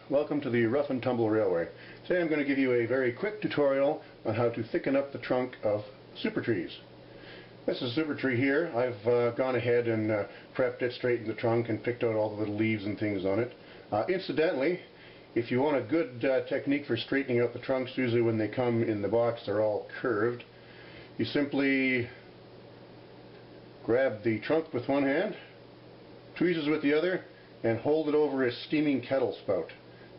welcome to the Rough and Tumble Railway. Today I'm going to give you a very quick tutorial on how to thicken up the trunk of super trees. This is a super tree here. I've gone ahead and prepped it, straightened the trunk, and picked out all the little leaves and things on it. Incidentally, if you want a good technique for straightening out the trunks, usually when they come in the box they're all curved. You simply grab the trunk with one hand, tweezers with the other, and hold it over a steaming kettle spout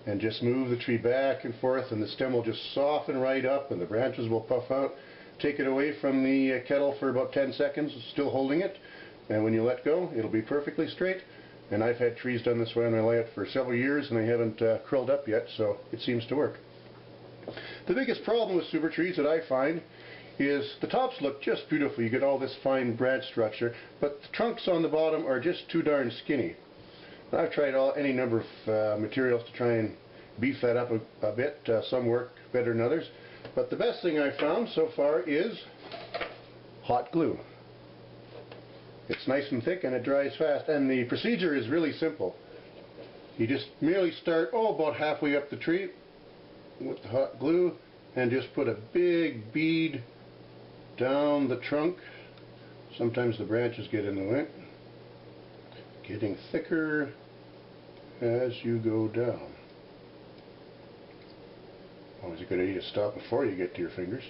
and just move the tree back and forth, and the stem will just soften right up and the branches will puff out. Take it away from the kettle for about 10 seconds, still holding it, and when you let go it'll be perfectly straight. And I've had trees done this way on my layout for several years and they haven't curled up yet, so it seems to work. The biggest problem with super trees that I find is the tops look just beautiful. You get all this fine branch structure, but the trunks on the bottom are just too darn skinny. I've tried any number of materials to try and beef that up a bit. Some work better than others, but the best thing I've found so far is hot glue. It's nice and thick and it dries fast, and the procedure is really simple. You just merely start about halfway up the tree with the hot glue and just put a big bead down the trunk. Sometimes the branches get in the way. Getting thicker as you go down. Always a good idea to stop before you get to your fingers.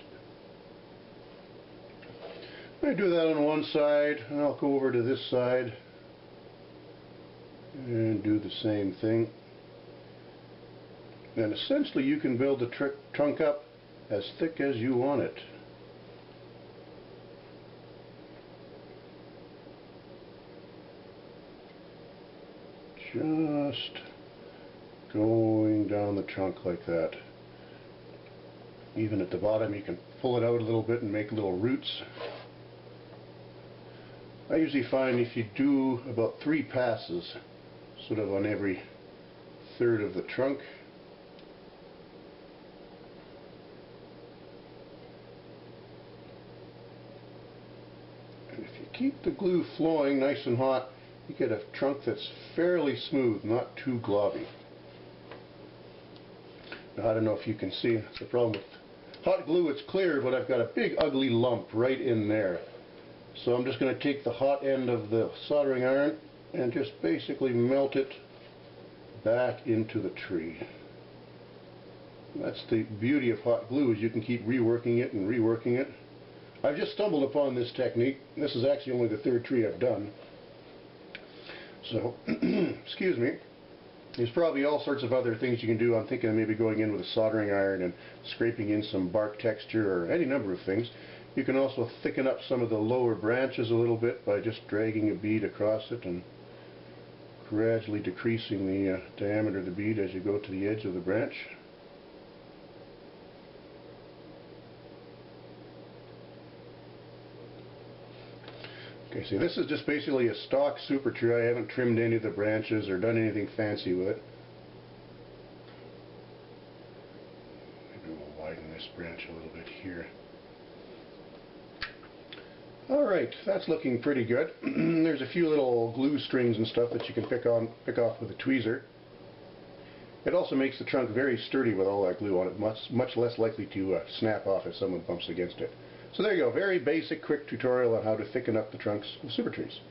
I do that on one side, and I'll go over to this side and do the same thing. And essentially you can build the trunk up as thick as you want it. Just going down the trunk like that. Even at the bottom you can pull it out a little bit and make little roots. I usually find if you do about 3 passes, sort of on every third of the trunk, and if you keep the glue flowing nice and hot, you get a trunk that's fairly smooth, not too globby. Now, I don't know if you can see, that's the problem with hot glue. It's clear, but I've got a big ugly lump right in there. So I'm just going to take the hot end of the soldering iron and just basically melt it back into the tree. That's the beauty of hot glue, is you can keep reworking it and reworking it. I've just stumbled upon this technique. This is actually only the 3rd tree I've done. So, excuse me, there's probably all sorts of other things you can do. I'm thinking of maybe going in with a soldering iron and scraping in some bark texture or any number of things. You can also thicken up some of the lower branches a little bit by just dragging a bead across it and gradually decreasing the diameter of the bead as you go to the edge of the branch. Okay, see, this is just basically a stock super tree. I haven't trimmed any of the branches or done anything fancy with it. Maybe we'll widen this branch a little bit here. Alright, that's looking pretty good. There's a few little glue strings and stuff that you can pick off with a tweezer. It also makes the trunk very sturdy with all that glue on it, much less likely to snap off if someone bumps against it. So there you go, very basic, quick tutorial on how to thicken up the trunks of super trees.